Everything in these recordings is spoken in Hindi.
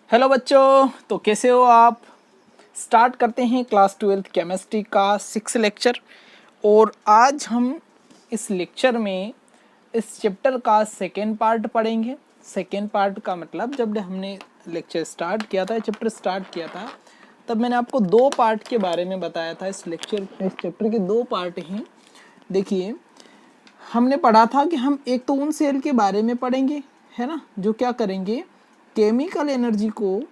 हेलो बच्चों, तो कैसे हो आप। स्टार्ट करते हैं क्लास 12th केमिस्ट्री का 6 लेक्चर। और आज हम इस लेक्चर में इस चैप्टर का सेकेंड पार्ट पढ़ेंगे। सेकेंड पार्ट का मतलब जब हमने लेक्चर स्टार्ट किया था, चैप्टर स्टार्ट किया था, तब मैंने आपको दो पार्ट के बारे में बताया था। इस चैप्टर के दो पार्ट हैं। देखिए, हमने पढ़ा था कि हम एक तो उन सेल के बारे में पढ़ेंगे, है ना, जो क्या करेंगे, केमिकल एनर्जी को,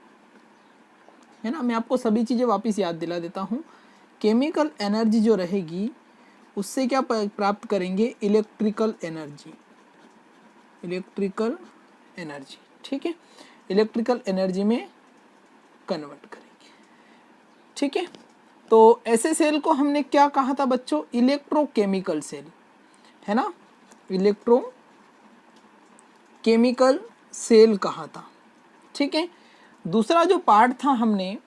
है ना, मैं आपको सभी चीज़ें वापस याद दिला देता हूँ। केमिकल एनर्जी जो रहेगी उससे क्या प्राप्त करेंगे, इलेक्ट्रिकल एनर्जी। इलेक्ट्रिकल एनर्जी, ठीक है, इलेक्ट्रिकल एनर्जी में कन्वर्ट करेंगे, ठीक है। तो ऐसे सेल को हमने क्या कहा था बच्चों, इलेक्ट्रोकेमिकल सेल, है ना, इलेक्ट्रोकेमिकल सेल कहा था, ठीक है। दूसरा जो पार्ट था, हमने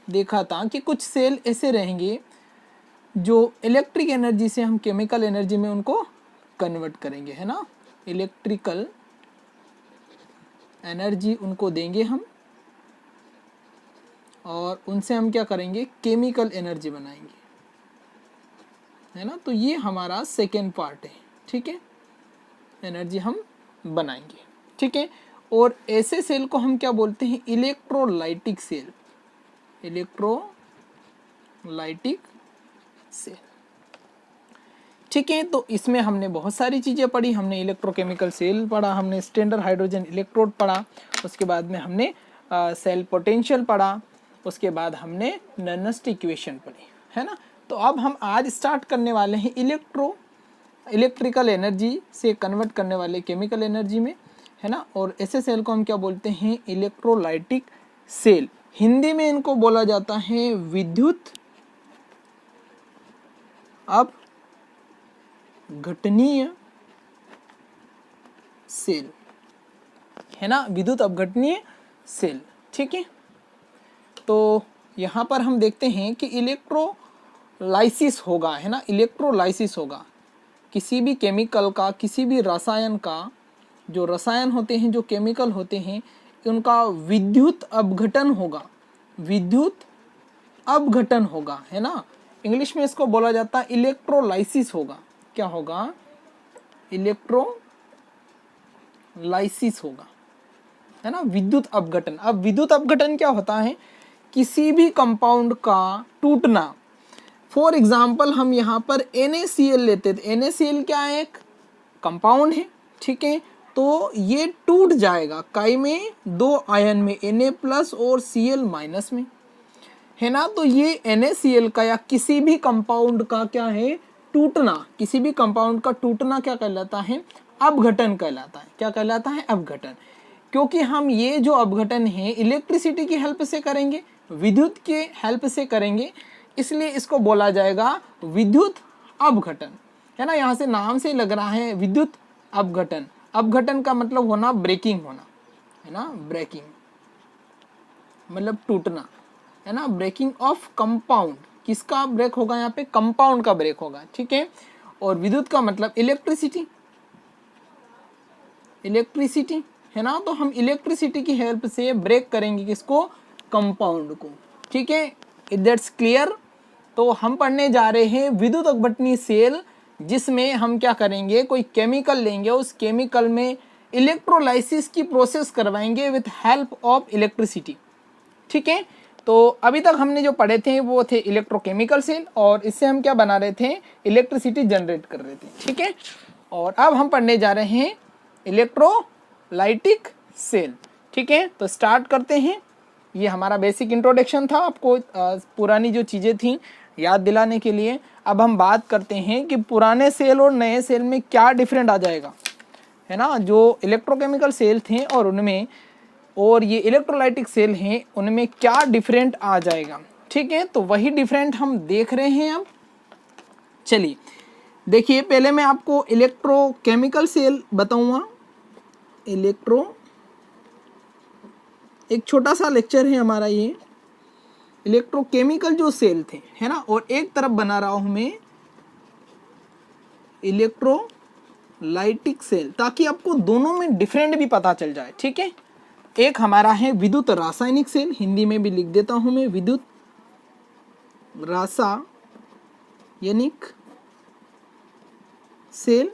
देखा था कि कुछ सेल ऐसे रहेंगे जो इलेक्ट्रिक एनर्जी से हम केमिकल एनर्जी में उनको कन्वर्ट करेंगे, है ना, इलेक्ट्रिकल एनर्जी उनको देंगे हम और उनसे हम क्या करेंगे, केमिकल एनर्जी बनाएंगे, है ना। तो ये हमारा सेकेंड पार्ट है, ठीक है, एनर्जी हम बनाएंगे, ठीक है। और ऐसे सेल को हम क्या बोलते हैं, इलेक्ट्रोलाइटिक सेल। इलेक्ट्रोलाइटिक सेल, ठीक है। तो इसमें हमने बहुत सारी चीज़ें पढ़ी। हमने इलेक्ट्रोकेमिकल सेल पढ़ा, हमने स्टैंडर्ड हाइड्रोजन इलेक्ट्रोड पढ़ा, उसके बाद में हमने सेल पोटेंशियल पढ़ा, उसके बाद हमने नर्नस्ट इक्वेशन पढ़ी, है ना। तो अब हम आज स्टार्ट करने वाले हैं इलेक्ट्रिकल एनर्जी से कन्वर्ट करने वाले केमिकल एनर्जी में, है ना। और ऐसे सेल को हम क्या बोलते हैं, इलेक्ट्रोलाइटिक सेल। हिंदी में इनको बोला जाता है विद्युत अपघटनीय सेल, है ना, विद्युत अपघटनीय सेल, ठीक है। तो यहाँ पर हम देखते हैं कि इलेक्ट्रोलाइसिस होगा, है ना, इलेक्ट्रोलाइसिस होगा किसी भी केमिकल का, किसी भी रसायन का। जो रसायन होते हैं, जो केमिकल होते हैं, उनका विद्युत अपघटन होगा, विद्युत अपघटन होगा, है ना। इंग्लिश में इसको बोला जाता है इलेक्ट्रोलाइसिस होगा। क्या होगा, इलेक्ट्रोलाइसिस होगा, है ना, विद्युत अपघटन। अब विद्युत अपघटन क्या होता है, किसी भी कंपाउंड का टूटना। फॉर एग्जाम्पल हम यहाँ पर NaCl लेते थे। NaCl क्या है, एक कंपाउंड है, ठीक है। तो ये टूट जाएगा काई में, दो आयन में, Na+ और Cl- में, है ना। तो ये NaCl का या किसी भी कंपाउंड का क्या है, टूटना। किसी भी कंपाउंड का टूटना क्या कहलाता है, अपघटन कहलाता है। क्या कहलाता है, अपघटन। क्योंकि हम ये जो अपघटन है इलेक्ट्रिसिटी की हेल्प से करेंगे, विद्युत के हेल्प से करेंगे, इसलिए इसको बोला जाएगा विद्युत अपघटन, है ना। यहाँ से नाम से लग रहा है विद्युत अपघटन। अपघटन का मतलब होना ब्रेकिंग होना, है ना, ब्रेकिंग मतलब टूटना, है ना, ब्रेकिंग ऑफ कंपाउंड। किसका ब्रेक होगा, यहाँ पे कंपाउंड का ब्रेक होगा, ठीक है। और विद्युत का मतलब इलेक्ट्रिसिटी, इलेक्ट्रिसिटी, है ना। तो हम इलेक्ट्रिसिटी की हेल्प से ब्रेक करेंगे किसको, कंपाउंड को, ठीक है। It that's clear. तो हम पढ़ने जा रहे हैं विद्युत अपघटनीय सेल, जिसमें हम क्या करेंगे, कोई केमिकल लेंगे, उस केमिकल में इलेक्ट्रोलाइसिस की प्रोसेस करवाएंगे विथ हेल्प ऑफ इलेक्ट्रिसिटी, ठीक है। तो अभी तक हमने जो पढ़े थे वो थे इलेक्ट्रोकेमिकल सेल, और इससे हम क्या बना रहे थे, इलेक्ट्रिसिटी जनरेट कर रहे थे, ठीक है। और अब हम पढ़ने जा रहे हैं इलेक्ट्रोलाइटिक सेल, ठीक है। तो स्टार्ट करते हैं। ये हमारा बेसिक इंट्रोडक्शन था, आपको पुरानी जो चीज़ें थी याद दिलाने के लिए। अब हम बात करते हैं कि पुराने सेल और नए सेल में क्या डिफरेंट आ जाएगा, है ना। जो इलेक्ट्रोकेमिकल सेल थे और उनमें, और ये इलेक्ट्रोलाइटिक सेल हैं, उनमें क्या डिफरेंट आ जाएगा, ठीक है। तो वही डिफरेंट हम देख रहे हैं अब। चलिए देखिए, पहले मैं आपको इलेक्ट्रोकेमिकल सेल बताऊंगा। एक छोटा सा लेक्चर है हमारा ये, इलेक्ट्रोकेमिकल जो सेल थे, है ना। और एक तरफ बना रहा हूं मैं इलेक्ट्रोलाइटिक सेल, ताकि आपको दोनों में डिफरेंट भी पता चल जाए, ठीक है। एक हमारा है विद्युत रासायनिक सेल, हिंदी में भी लिख देता हूं मैं, विद्युत रासायनिक सेल।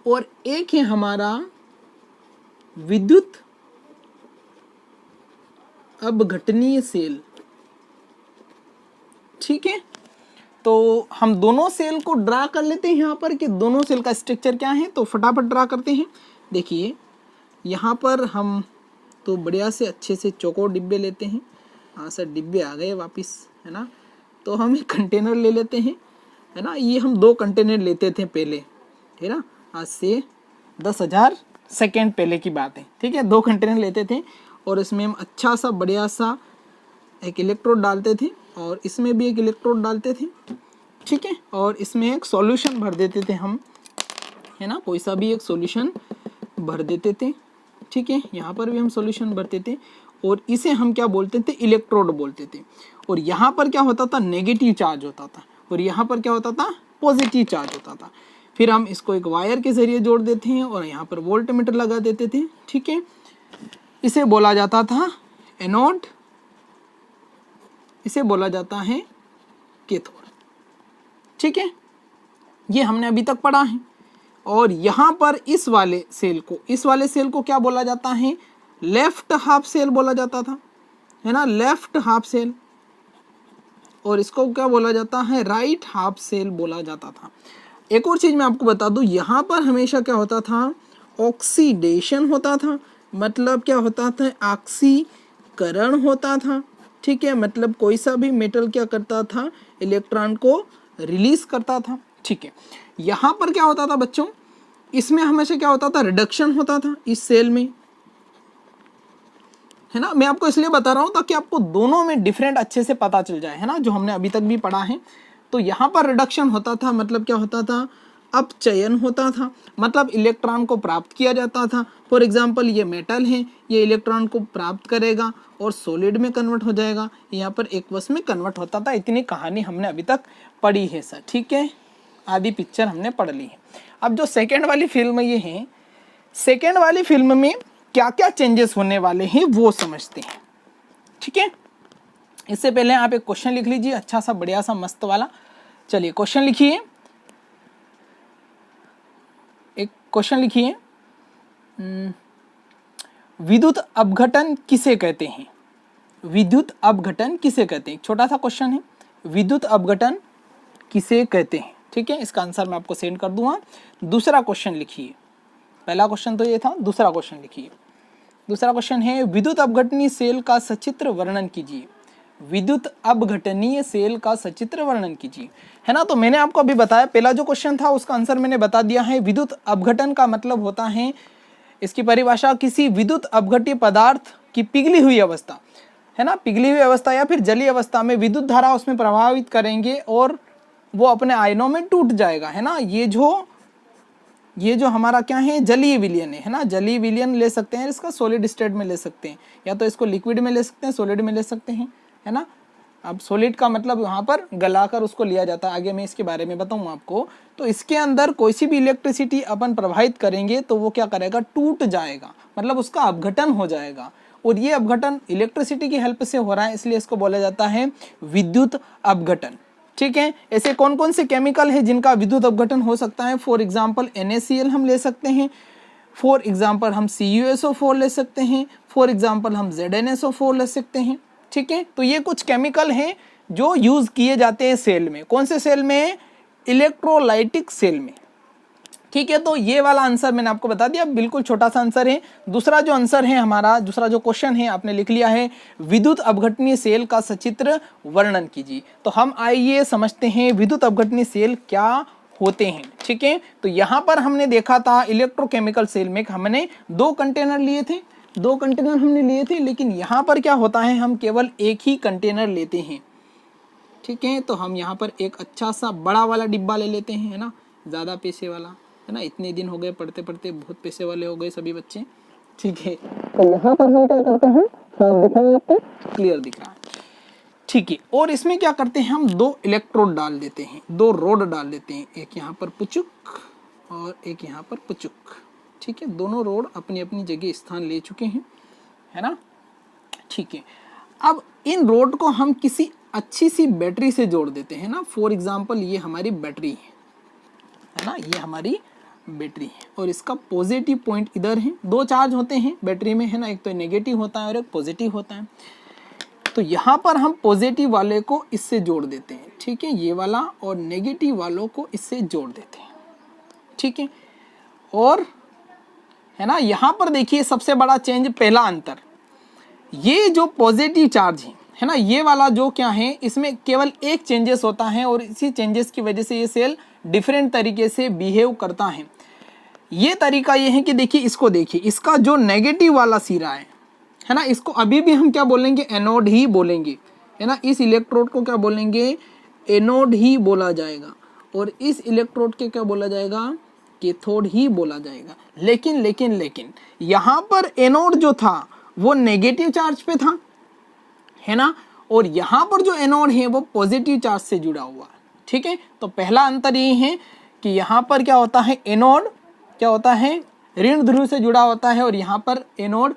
और एक है हमारा विद्युत अपघटनीय सेल। ठीक है, तो हम दोनों सेल को ड्रा कर लेते हैं यहाँ पर कि दोनों सेल का स्ट्रक्चर क्या है, तो फटाफट ड्रा करते हैं। देखिए यहाँ पर हम तो बढ़िया से अच्छे से चौकोर डिब्बे लेते हैं। हाँ सर, डिब्बे आ गए वापस, है ना। तो हम एक कंटेनर ले लेते हैं, है ना। ये हम 2 कंटेनर लेते थे पहले, है ना, आज से 10,000 सेकेंड पहले की बात है। ठीक है, 2 कंटेनर लेते थे और इसमें हम अच्छा सा बढ़िया सा एक इलेक्ट्रोड डालते थे और इसमें भी एक इलेक्ट्रोड डालते थे। ठीक है, और इसमें एक सॉल्यूशन भर देते थे हम, है ना, कोई सा भी एक सॉल्यूशन भर देते थे। ठीक है, यहाँ पर भी हम सॉल्यूशन भरते थे और इसे हम क्या बोलते थे, इलेक्ट्रोड बोलते थे। और यहाँ पर क्या होता था, नेगेटिव चार्ज होता था और यहाँ पर क्या होता था, पॉजिटिव चार्ज होता था। फिर हम इसको एक वायर के जरिए जोड़ देते हैं और यहाँ पर वोल्टमीटर लगा देते थे। ठीक है, इसे बोला जाता था एनोड, इसे बोला जाता है कैथोड। ठीक है, ये हमने अभी तक पढ़ा है। और यहाँ पर इस वाले सेल को क्या बोला जाता है, लेफ्ट हाफ सेल बोला जाता था, है ना, लेफ्ट हाफ सेल। और इसको क्या बोला जाता है, राइट हाफ सेल बोला जाता था। एक और चीज मैं आपको बता दूं, यहाँ पर हमेशा क्या होता था, ऑक्सीडेशन होता था। मतलब क्या होता था, ऑक्सीकरण होता था। ठीक है, मतलब कोई सा भी मेटल क्या करता था, इलेक्ट्रॉन को रिलीज करता था। ठीक है, यहाँ पर क्या होता था बच्चों, इसमें हमेशा क्या होता था, रिडक्शन होता था इस सेल में, है ना। मैं आपको इसलिए बता रहा हूँ ताकि आपको दोनों में डिफरेंट अच्छे से पता चल जाए, है ना, जो हमने अभी तक भी पढ़ा है। तो यहाँ पर रिडक्शन होता था, मतलब क्या होता था, अपचयन होता था, मतलब इलेक्ट्रॉन को प्राप्त किया जाता था। फॉर एग्जांपल ये मेटल है, ये इलेक्ट्रॉन को प्राप्त करेगा और सॉलिड में कन्वर्ट हो जाएगा, यहाँ पर एक्वस में कन्वर्ट होता था। इतनी कहानी हमने अभी तक पढ़ी है सर। ठीक है, आधी पिक्चर हमने पढ़ ली है। अब जो सेकेंड वाली फिल्म ये है, सेकेंड वाली फिल्म में क्या क्या चेंजेस होने वाले हैं वो समझते हैं। ठीक है, इससे पहले आप एक क्वेश्चन लिख लीजिए, अच्छा सा बढ़िया सा मस्त वाला। चलिए क्वेश्चन लिखिए, एक क्वेश्चन लिखिए, विद्युत अपघटन किसे कहते हैं, विद्युत अपघटन किसे कहते हैं। छोटा सा क्वेश्चन है, विद्युत अपघटन किसे कहते हैं। ठीक है, इसका आंसर मैं आपको सेंड कर दूंगा। दूसरा क्वेश्चन लिखिए, पहला क्वेश्चन तो ये था, दूसरा क्वेश्चन लिखिए। दूसरा क्वेश्चन है, विद्युत अपघटनीय सेल का सचित्र वर्णन कीजिए, विद्युत अपघटनीय सेल का सचित्र वर्णन कीजिए, है ना। तो मैंने आपको अभी बताया, पहला जो क्वेश्चन था उसका आंसर मैंने बता दिया है। विद्युत अपघटन का मतलब होता है, इसकी परिभाषा किसी विद्युत अपघट्य पदार्थ की पिघली हुई अवस्था, है ना, पिघली हुई अवस्था या फिर जलीय अवस्था में विद्युत धारा उसमें प्रभावित करेंगे और वो अपने आयनों में टूट जाएगा, है ना। ये जो हमारा क्या है, जलीय विलयन है ना, जलीय विलयन ले सकते हैं, इसका सॉलिड स्टेट में ले सकते हैं, या तो इसको लिक्विड में ले सकते हैं, सॉलिड में ले सकते हैं, है ना। अब सॉलिड का मतलब वहाँ पर गलाकर उसको लिया जाता है, आगे मैं इसके बारे में बताऊँ आपको। तो इसके अंदर कोई सी भी इलेक्ट्रिसिटी अपन प्रवाहित करेंगे तो वो क्या करेगा, टूट जाएगा, मतलब उसका अपघटन हो जाएगा। और ये अपघटन इलेक्ट्रिसिटी की हेल्प से हो रहा है, इसलिए इसको बोला जाता है विद्युत अपघटन। ठीक है, ऐसे कौन कौन से केमिकल है जिनका विद्युत अपघटन हो सकता है। फॉर एग्जाम्पल NaCl हम ले सकते हैं, फॉर एग्जाम्पल हम CuSO4 ले सकते हैं, फॉर एग्जाम्पल हम ZnSO4 ले सकते हैं। ठीक है, तो ये कुछ केमिकल हैं जो यूज किए जाते हैं सेल में। कौन से सेल में, इलेक्ट्रोलाइटिक सेल में। ठीक है, तो ये वाला आंसर मैंने आपको बता दिया, बिल्कुल छोटा सा आंसर है। दूसरा जो आंसर है हमारा, दूसरा जो क्वेश्चन है आपने लिख लिया है, विद्युत अपघटनीय सेल का सचित्र वर्णन कीजिए। तो हम आइए समझते हैं विद्युत अपघटनीय सेल क्या होते हैं। ठीक है, तो यहाँ पर हमने देखा था इलेक्ट्रोकेमिकल सेल में हमने 2 कंटेनर लिए थे, 2 कंटेनर हमने लिए थे, लेकिन यहाँ पर क्या होता है, हम केवल एक ही कंटेनर लेते हैं। ठीक है, तो हम यहाँ पर एक अच्छा सा बड़ा वाला डिब्बा ले लेते हैं, है ना, ज़्यादा पैसे वाला, है ना। इतने दिन हो गए पढ़ते पढ़ते, बहुत पैसे वाले हो गए सभी बच्चे। ठीक है, तो यहाँ पर हम क्या करते हैं, साफ दिख रहा है आपको, क्लियर दिख रहा है। ठीक है, और इसमें क्या करते हैं, हम 2 इलेक्ट्रोड डाल देते हैं, 2 रोड डाल देते हैं, एक यहाँ पर पुचुक और एक यहाँ पर पुचुक। ठीक है, दोनों रोड अपनी अपनी जगह स्थान ले चुके हैं, है ना, ठीक है। अब इन रोड को हम किसी अच्छी सी बैटरी से जोड़ देते हैं ना। फॉर एग्जांपल ये हमारी बैटरी है ना, ये हमारी बैटरी है और इसका पॉजिटिव पॉइंट इधर है। दो चार्ज होते हैं बैटरी में, है ना, एक तो नेगेटिव होता है और एक पॉजिटिव होता है। तो यहाँ पर हम पॉजिटिव वाले को इससे जोड़ देते हैं, ठीक है, ये वाला, और नेगेटिव वालों को इससे जोड़ देते हैं, ठीक है। और है ना, यहाँ पर देखिए सबसे बड़ा चेंज, पहला अंतर, ये जो पॉजिटिव चार्ज है ना, ये वाला जो क्या है, इसमें केवल एक चेंजेस होता है और इसी चेंजेस की वजह से ये सेल डिफरेंट तरीके से बिहेव करता है। ये तरीका ये है कि देखिए, इसको देखिए, इसका जो नेगेटिव वाला सिरा है ना, इसको अभी भी हम क्या बोलेंगे, एनोड ही बोलेंगे, है ना। इस इलेक्ट्रोड को क्या बोलेंगे, एनोड ही बोला जाएगा, और इस इलेक्ट्रोड के क्या बोला जाएगा, कैथोड ही बोला जाएगा। लेकिन यहाँ पर एनोड जो था वो नेगेटिव चार्ज पे था, है ना, और यहाँ पर जो एनोड है वो पॉजिटिव चार्ज से जुड़ा हुआ है, ठीक है। तो पहला अंतर ये है कि यहाँ पर क्या होता है, एनोड क्या होता है, ऋण ध्रुव से जुड़ा होता है, और यहाँ पर एनोड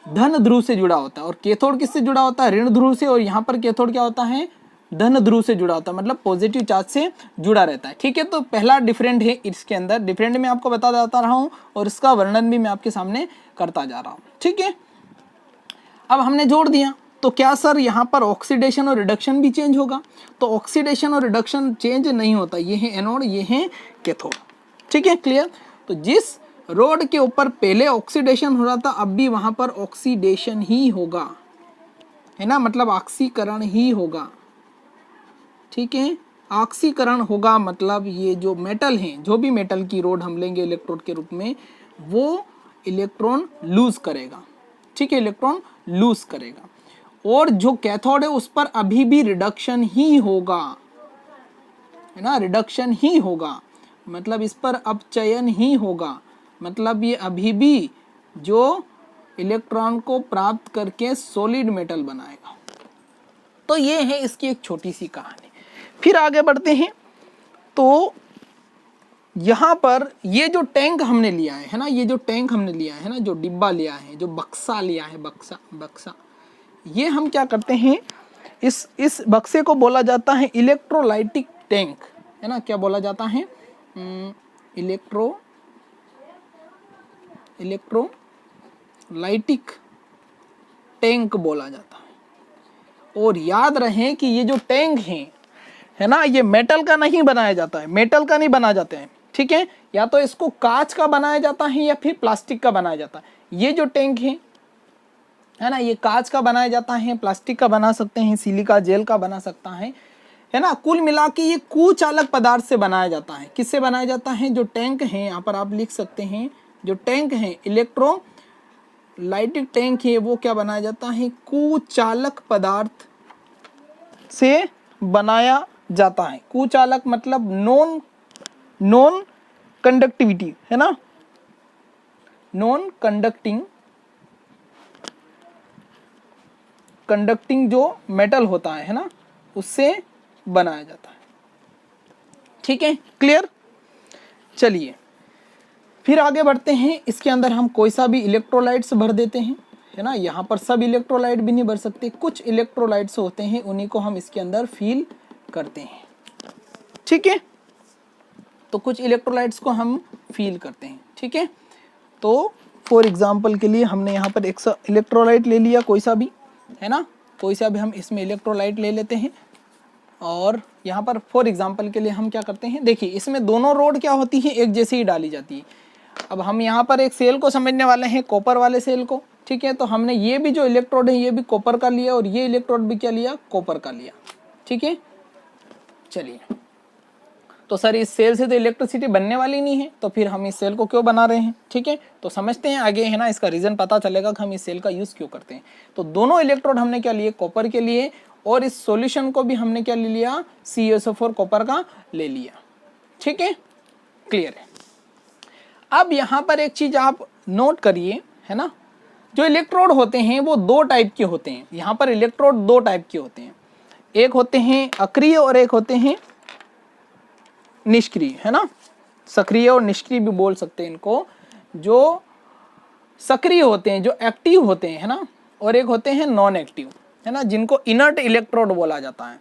धन ध्रुव से जुड़ा होता है। और कैथोड किससे जुड़ा होता है, ऋण ध्रुव से, और यहाँ पर कैथोड क्या होता है, धन ध्रुव से जुड़ा होता है, मतलब पॉजिटिव चार्ज से जुड़ा रहता है, ठीक है। तो पहला डिफरेंट है इसके अंदर, डिफरेंट मैं आपको बता जाता रहा हूँ और इसका वर्णन भी मैं आपके सामने करता जा रहा हूँ, ठीक है। अब हमने जोड़ दिया, तो क्या सर यहाँ पर ऑक्सीडेशन और रिडक्शन भी चेंज होगा? तो ऑक्सीडेशन और रिडक्शन चेंज नहीं होता, ये है एनोड, ये है कैथोड, ठीक है, क्लियर। तो जिस रोड के ऊपर पहले ऑक्सीडेशन हो रहा था, अब भी वहां पर ऑक्सीडेशन ही होगा, है ना, मतलब ऑक्सीकरण ही होगा, ठीक है। ऑक्सीकरण होगा मतलब ये जो मेटल हैं, जो भी मेटल की रोड हम लेंगे इलेक्ट्रोड के रूप में, वो इलेक्ट्रॉन लूज करेगा, ठीक है, इलेक्ट्रॉन लूज करेगा। और जो कैथोड है उस पर अभी भी रिडक्शन ही होगा, है ना, रिडक्शन ही होगा, मतलब इस पर अपचयन ही होगा, मतलब ये अभी भी जो इलेक्ट्रॉन को प्राप्त करके सॉलिड मेटल बनाएगा। तो ये है इसकी एक छोटी सी कहानी। फिर आगे बढ़ते हैं, तो यहाँ पर ये जो टैंक हमने लिया है ना, ये जो टैंक हमने लिया है ना, जो डिब्बा लिया है, जो बक्सा लिया है, बक्सा, ये हम क्या करते हैं, इस बक्से को बोला जाता है इलेक्ट्रोलाइटिक टैंक, है ना, क्या बोला जाता है, इलेक्ट्रोलाइटिक टैंक बोला जाता है। और याद रहे कि ये जो टैंक है ना, ये मेटल का नहीं बनाया जाता है, मेटल का नहीं बनाया जाता है, ठीक है, या तो इसको कांच का बनाया जाता है या फिर प्लास्टिक का बनाया जाता है। ये जो टैंक है ना, ये कांच का बनाया जाता है, प्लास्टिक का बना सकते हैं, सिलिका जेल का बना सकता है ना। कुल मिला के ये कुचालक पदार्थ से बनाया जाता है। किससे बनाया जाता है? जो टैंक है, यहाँ पर आप लिख सकते हैं, जो टैंक है इलेक्ट्रोलाइटिक टैंक है, वो क्या बनाया जाता है, कुचालक पदार्थ से बनाया जाता है। कुचालक मतलब नॉन कंडक्टिविटी, है ना, नॉन कंडक्टिंग जो मेटल होता है ना, उससे बनाया जाता है, ठीक है, क्लियर। चलिए फिर आगे बढ़ते हैं। इसके अंदर हम कोई सा भी इलेक्ट्रोलाइट्स भर देते हैं, है ना। यहाँ पर सब इलेक्ट्रोलाइट भी नहीं भर सकते, कुछ इलेक्ट्रोलाइट्स होते हैं, उन्हीं को हम इसके अंदर फिल करते हैं, ठीक है। तो कुछ इलेक्ट्रोलाइट्स को हम फिल करते हैं, ठीक है। तो फॉर एग्जांपल के लिए हमने यहाँ पर एक इलेक्ट्रोलाइट ले लिया, कोई सा भी, है ना, कोई सा भी हम इसमें इलेक्ट्रोलाइट ले लेते हैं। और यहाँ पर फॉर एग्जांपल के लिए हम क्या करते हैं, देखिए इसमें दोनों रोड क्या होती है, एक जैसी ही डाली जाती है। अब हम यहाँ पर एक सेल को समझने वाले हैं, कॉपर वाले सेल को, ठीक है। तो हमने ये भी जो इलेक्ट्रोड है ये भी कॉपर का लिया, और ये इलेक्ट्रोड भी क्या लिया, कॉपर का लिया, ठीक है। चलिए, तो सर इस सेल से तो इलेक्ट्रिसिटी बनने वाली नहीं है, तो फिर हम इस सेल को क्यों बना रहे हैं, ठीक है। तो समझते हैं आगे, है ना, इसका रीजन पता चलेगा कि हम इस सेल का यूज क्यों करते हैं। तो दोनों इलेक्ट्रोड हमने क्या लिए, कॉपर के लिए, और इस सॉल्यूशन को भी हमने क्या ले लिया, CuSO4 कॉपर का ले लिया, ठीक है, क्लियर है। अब यहाँ पर एक चीज आप नोट करिए, है ना, जो इलेक्ट्रोड होते हैं वो दो टाइप के होते हैं। यहाँ पर इलेक्ट्रोड दो टाइप के होते हैं, एक होते हैं अक्रिय और एक होते हैं निष्क्रिय, है ना, सक्रिय और निष्क्रिय भी बोल सकते हैं इनको। जो सक्रिय होते हैं, जो एक्टिव होते हैं, है ना, और एक होते हैं नॉन एक्टिव, है ना, जिनको इनर्ट इलेक्ट्रोड बोला जाता है।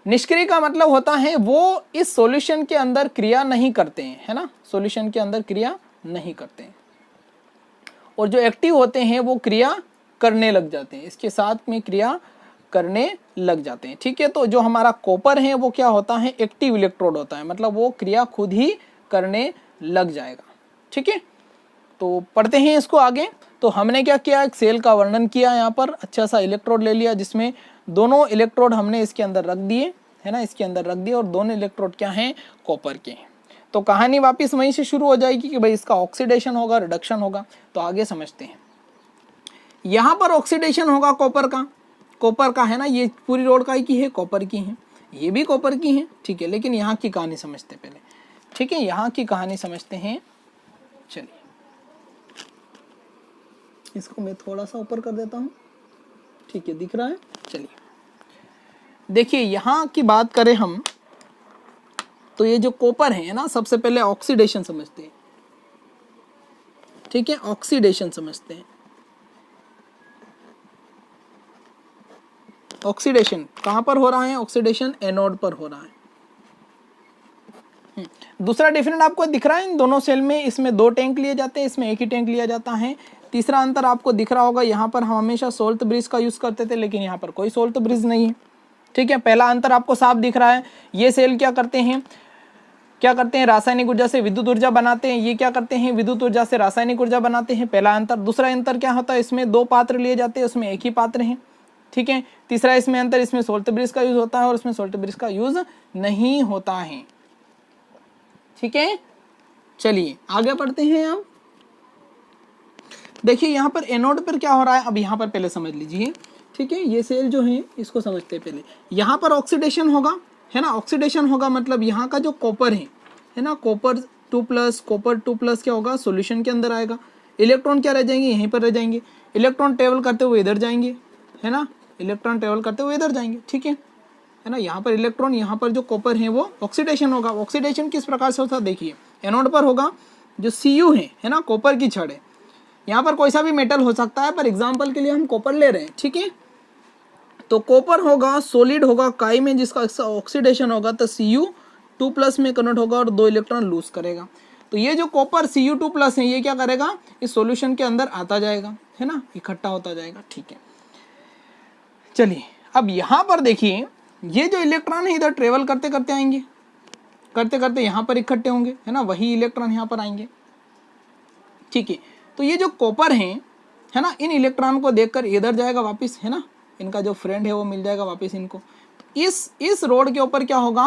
निष्क्रिय का मतलब होता है वो इस सॉल्यूशन के अंदर क्रिया नहीं करते हैं, है ना, सॉल्यूशन के अंदर क्रिया नहीं करते हैं। और जो एक्टिव होते हैं वो क्रिया करने लग जाते हैं, इसके साथ में क्रिया करने लग जाते हैं। ठीक है, तो जो हमारा कॉपर है वो क्या होता है, एक्टिव इलेक्ट्रोड होता है, मतलब वो क्रिया खुद ही करने लग जाएगा। ठीक है, तो पढ़ते हैं इसको आगे। तो हमने क्या किया, एक सेल का वर्णन किया, यहाँ पर अच्छा सा इलेक्ट्रोड ले लिया जिसमें दोनों इलेक्ट्रोड हमने इसके अंदर रख दिए, है ना, इसके अंदर रख दिए, और दोनों इलेक्ट्रोड क्या हैं, कॉपर के हैं। तो कहानी वापस वहीं से शुरू हो जाएगी कि भाई इसका ऑक्सीडेशन होगा, रिडक्शन होगा। तो आगे समझते हैं। यहाँ पर ऑक्सीडेशन होगा कॉपर का, है ना, ये पूरी रोड का ही की है, कॉपर की है, ये भी कॉपर की है। ठीक है, लेकिन यहाँ की कहानी समझते पहले। ठीक है, यहाँ की कहानी समझते हैं। चलिए इसको मैं थोड़ा सा ऊपर कर देता हूँ। ठीक है, दिख रहा है। चलिए देखिए, यहाँ की बात करें हम तो ये जो कॉपर है ना, सबसे पहले ऑक्सीडेशन समझते हैं। ठीक है, ऑक्सीडेशन समझते हैं। ऑक्सीडेशन कहां पर हो रहा है, ऑक्सीडेशन एनोड पर हो रहा है। दूसरा डिफरेंट आपको दिख रहा है इन दोनों सेल में, इसमें 2 टैंक लिए जाते हैं, इसमें एक ही टैंक लिया जाता है। तीसरा अंतर आपको दिख रहा होगा, यहाँ पर हम हमेशा सोल्ट ब्रिज का यूज करते थे, लेकिन यहाँ पर कोई सोल्ट ब्रिज नहीं है। ठीक है, पहला अंतर आपको साफ दिख रहा है। ये सेल क्या करते हैं, रासायनिक ऊर्जा से विद्युत ऊर्जा बनाते हैं। ये क्या करते हैं, विद्युत ऊर्जा से रासायनिक ऊर्जा बनाते हैं, पहला अंतर। दूसरा अंतर क्या होता है, इसमें 2 पात्र लिए जाते हैं, उसमें एक ही पात्र है। ठीक है, तीसरा इसमें अंतर, इसमें सोल्ट ब्रिज का यूज होता है और इसमें सोल्ट ब्रिज का यूज नहीं होता है। ठीक है, चलिए आगे बढ़ते हैं। हम देखिए यहाँ पर एनोड पर क्या हो रहा है, अब यहाँ पर पहले समझ लीजिए। ठीक है, ये सेल जो है इसको समझते हैं पहले। यहाँ पर ऑक्सीडेशन होगा, है ना, ऑक्सीडेशन होगा मतलब यहाँ का जो कॉपर है ना, कॉपर 2+ क्या होगा, सॉल्यूशन के अंदर आएगा। इलेक्ट्रॉन क्या रह जाएंगे, यहीं पर रह जाएंगे। इलेक्ट्रॉन ट्रेवल करते हुए इधर जाएंगे, है ना, इलेक्ट्रॉन ट्रेवल करते हुए इधर जाएंगे। ठीक है ना, यहाँ पर इलेक्ट्रॉन, यहाँ पर जो कॉपर है वो ऑक्सीडेशन होगा। ऑक्सीडेशन किस प्रकार से होता है, देखिए एनोड पर होगा, जो Cu है ना, कॉपर की छड़ है। यहाँ पर कोई सा भी मेटल हो सकता है, पर एग्जाम्पल के लिए हम कॉपर ले रहे हैं। ठीक है, तो कॉपर होगा, सॉलिड होगा काई में, जिसका ऑक्सीडेशन होगा तो Cu2+ में कन्वर्ट होगा और 2 इलेक्ट्रॉन लूज करेगा। तो ये जो कॉपर Cu2+ है, ये क्या करेगा, इस सॉल्यूशन के अंदर आता जाएगा, है ना, इकट्ठा होता जाएगा। ठीक है, चलिए अब यहाँ पर देखिए, ये जो इलेक्ट्रॉन है इधर ट्रेवल करते करते आएंगे, करते करते यहाँ पर इकट्ठे होंगे, है ना, वही इलेक्ट्रॉन यहाँ पर आएंगे। ठीक है, तो ये जो कॉपर है ना, इन इलेक्ट्रॉन को देखकर इधर जाएगा वापस, है ना, इनका जो फ्रेंड है वो मिल जाएगा वापस इनको। तो इस रोड के ऊपर क्या होगा,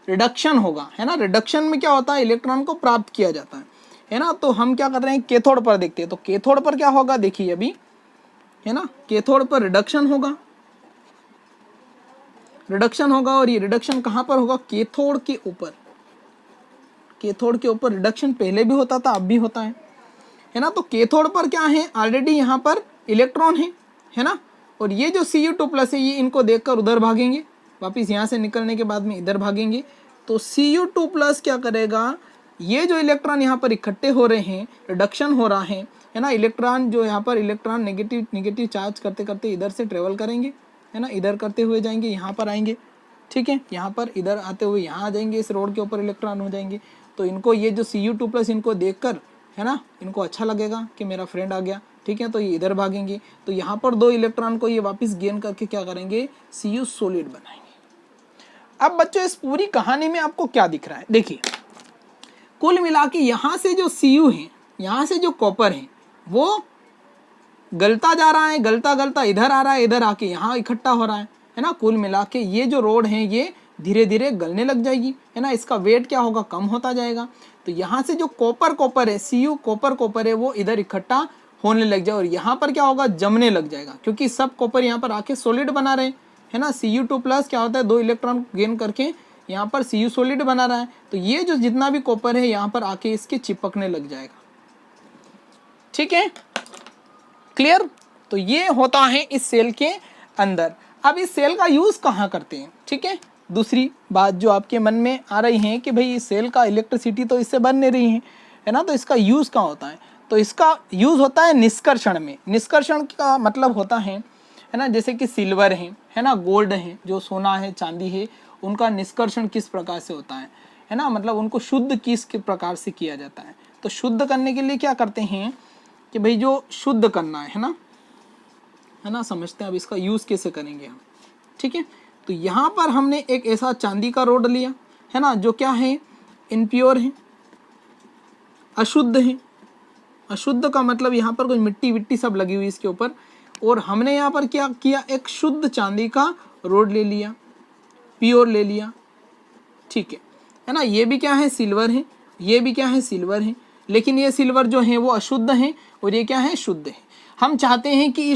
रिडक्शन होगा, है ना। रिडक्शन में क्या होता है, इलेक्ट्रॉन को प्राप्त किया जाता है ना। तो हम क्या कर रहे हैं, कैथोड पर देखते हैं। तो कैथोड पर क्या होगा, देखिए अभी, है ना, कैथोड पर रिडक्शन होगा, और ये रिडक्शन कहां पर होगा, कैथोड के ऊपर। कैथोड के ऊपर रिडक्शन पहले भी होता था, अब भी होता है ना। तो कैथोड पर क्या है, ऑलरेडी यहाँ पर इलेक्ट्रॉन है ना, और ये जो Cu2+ है ये इनको देखकर उधर भागेंगे, वापिस यहाँ से निकलने के बाद में इधर भागेंगे। तो Cu2+ क्या करेगा, ये जो इलेक्ट्रॉन यहाँ पर इकट्ठे हो रहे हैं, रिडक्शन हो रहा है ना, इलेक्ट्रॉन जो यहाँ पर इलेक्ट्रॉन नेगेटिव चार्ज करते करते इधर से ट्रेवल करेंगे, है ना, इधर करते हुए जाएंगे, यहाँ पर आएंगे। ठीक है, यहाँ पर इधर आते हुए यहाँ आ जाएंगे, इस रोड के ऊपर इलेक्ट्रॉन हो जाएंगे। तो इनको ये जो Cu2+ इनको देखकर, है ना, इनको अच्छा लगेगा कि मेरा फ्रेंड आ गया। ठीक है, तो ये इधर भागेंगे, तो यहाँ पर 2 इलेक्ट्रॉन को ये वापस गेन करके क्या करेंगे, Cu सॉलिड बनाएंगे। अब बच्चों इस पूरी कहानी में आपको क्या दिख रहा है, देखिए कुल मिला के यहाँ से जो Cu है, यहाँ से जो कॉपर है वो गलता जा रहा है, गलता इधर आ रहा है, इधर आके यहाँ इकट्ठा हो रहा है ना। कुल मिला के ये जो रोड है ये धीरे धीरे गलने लग जाएगी, है ना, इसका वेट क्या होगा, कम होता जाएगा। तो यहाँ से जो कॉपर है, Cu कॉपर है, वो इधर इकट्ठा होने लग जाए और यहाँ पर क्या होगा, जमने लग जाएगा, क्योंकि सब कॉपर यहाँ पर आके सॉलिड बना रहे हैं, है ना। Cu2+ क्या होता है, 2 इलेक्ट्रॉन गेन करके यहाँ पर Cu सॉलिड बना रहा है। तो ये जो जितना भी कॉपर है यहाँ पर आके इसके चिपकने लग जाएगा। ठीक है, क्लियर। तो ये होता है इस सेल के अंदर। अब इस सेल का यूज कहाँ करते हैं, ठीक है। दूसरी बात जो आपके मन में आ रही है कि भाई इस सेल का इलेक्ट्रिसिटी तो इससे बन नहीं रही है, है ना। तो इसका यूज कहाँ होता है, तो इसका यूज होता है निष्कर्षण में। निष्कर्षण का मतलब होता है ना, जैसे कि सिल्वर है ना, गोल्ड है, जो सोना है चांदी है, उनका निष्कर्षण किस प्रकार से होता है ना, मतलब उनको शुद्ध किस प्रकार से किया जाता है। तो शुद्ध करने के लिए क्या करते हैं कि भाई जो शुद्ध करना है ना, समझते हैं अब इसका यूज कैसे करेंगे हम, ठीक है। तो यहाँ पर हमने एक ऐसा चांदी का रोड लिया है ना, जो क्या है, इनप्योर है, अशुद्ध है। अशुद्ध का मतलब यहाँ पर कोई मिट्टी विट्टी सब लगी हुई इसके ऊपर, और हमने यहाँ पर क्या किया, एक शुद्ध चांदी का रोड ले लिया, प्योर ले लिया, ठीक है ना। ये भी क्या है, सिल्वर है, ये भी क्या है, सिल्वर है, लेकिन ये सिल्वर जो है वो अशुद्ध है और ये क्या है, शुद्ध है। हम चाहते हैं कि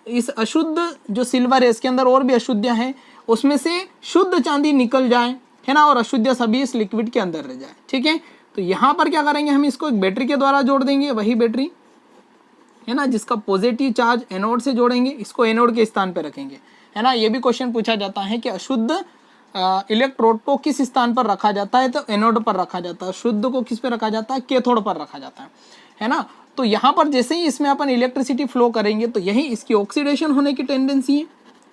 इस अशुद्ध जो सिल्वर है इसके अंदर और भी अशुद्धियाँ हैं, उसमें से शुद्ध चांदी निकल जाए है ना, और अशुद्ध सभी इस लिक्विड के अंदर रह जाए, ठीक है। तो यहाँ पर क्या करेंगे, हम इसको एक बैटरी के द्वारा जोड़ देंगे, वही बैटरी है ना, जिसका पॉजिटिव चार्ज एनोड से जोड़ेंगे, इसको एनोड के स्थान पर रखेंगे, है ना। ये भी क्वेश्चन पूछा जाता है कि अशुद्ध इलेक्ट्रोड को किस स्थान पर रखा जाता है, तो एनोड पर रखा जाता है। शुद्ध को किस पे रखा जाता है, कैथोड पर रखा जाता है ना। तो यहाँ पर जैसे ही इसमें अपन इलेक्ट्रिसिटी फ्लो करेंगे तो यही इसकी ऑक्सीडेशन होने की टेंडेंसी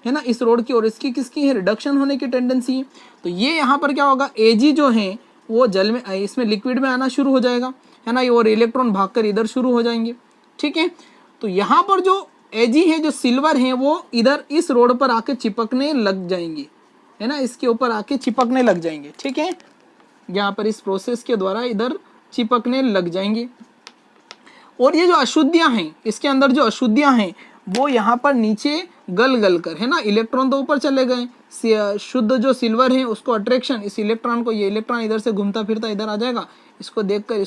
है ना इस रोड की, और इसकी किसकी है, रिडक्शन होने की टेंडेंसी है। तो ये यहाँ पर क्या होगा, Ag जो है वो जल में, इसमें लिक्विड में आना शुरू हो जाएगा, है ना, और इलेक्ट्रॉन भागकर इधर शुरू हो जाएंगे, ठीक है। तो यहाँ पर जो Ag है, जो सिल्वर है, वो इधर इस रोड पर आके चिपकने लग जाएंगे, है ना, इसके ऊपर आके चिपकने लग जाएंगे, ठीक है। यहाँ पर इस प्रोसेस के द्वारा इधर चिपकने लग जाएंगे, और ये जो अशुद्धियां हैं, इसके अंदर जो अशुद्धियां हैं वो यहाँ पर नीचे गल कर, है ना, इलेक्ट्रॉन तो ऊपर चले गए, शुद्ध जो सिल्वर है उसको अट्रैक्शन, इस इलेक्ट्रॉन को, ये इलेक्ट्रॉन इधर से घूमता फिरता इधर आ जाएगा, इसको देखकर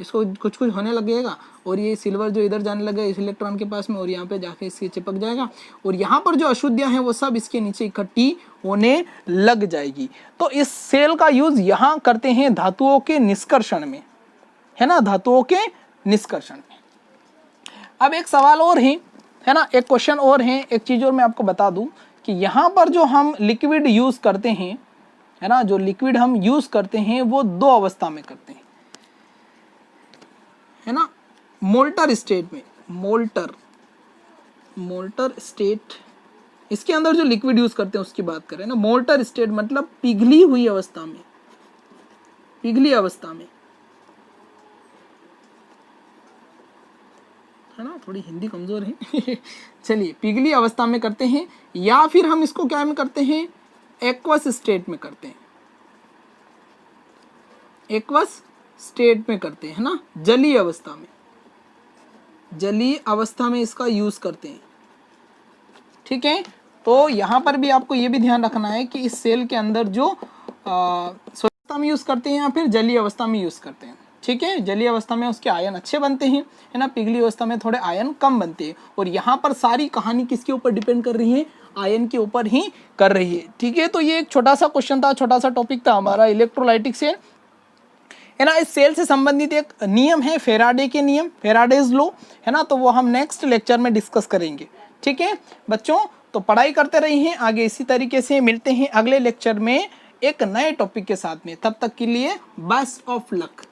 इसको कुछ होने लगेगा, और ये सिल्वर जो इधर जाने लगे इस इलेक्ट्रॉन के पास में, और यहाँ पे जाके इसके चिपक जाएगा, और यहाँ पर जो अशुद्धियां हैं वो सब इसके नीचे इकट्ठी होने लग जाएगी। तो इस सेल का यूज यहाँ करते हैं धातुओं के निष्कर्षण में, है ना, धातुओं के निष्कर्षण में। अब एक सवाल और है ना, एक क्वेश्चन और है, एक चीज और मैं आपको बता दूं कि यहाँ पर जो हम लिक्विड यूज करते हैं, है ना, जो लिक्विड हम यूज करते हैं वो दो अवस्था में करते हैं, है ना, मोल्टर स्टेट में, मोल्टर स्टेट, इसके अंदर जो लिक्विड यूज करते हैं उसकी बात करें ना, मोल्टर स्टेट मतलब पिघली हुई अवस्था में, पिघली अवस्था में, है ना, थोड़ी हिंदी कमजोर है चलिए, पिघली अवस्था में करते हैं, या फिर हम इसको क्या में करते हैं, एक्वस स्टेट में करते हैं, एक्वस स्टेट में करते हैं ना, जलीय अवस्था में, जलीय अवस्था में इसका यूज करते हैं, ठीक है। तो यहाँ पर भी आपको ये भी ध्यान रखना है कि इस सेल के अंदर जो अवस्था में यूज करते हैं या फिर जलीय अवस्था में यूज करते हैं, ठीक है। जलीय अवस्था में उसके आयन अच्छे बनते हैं, है ना, पिघली अवस्था में थोड़े आयन कम बनते हैं, और यहाँ पर सारी कहानी किसके ऊपर डिपेंड कर रही है, आयन के ऊपर ही कर रही है, ठीक है। तो ये एक छोटा सा क्वेश्चन था, छोटा सा टॉपिक था हमारा इलेक्ट्रोलाइटिक सेल, है ना। इस सेल से संबंधित एक नियम है फेराडे के नियम, फेराडेज लॉ, है ना, तो वो हम नेक्स्ट लेक्चर में डिस्कस करेंगे, ठीक है बच्चों। तो पढ़ाई करते रहिए आगे, इसी तरीके से मिलते हैं अगले लेक्चर में एक नए टॉपिक के साथ में, तब तक के लिए बेस्ट ऑफ लक।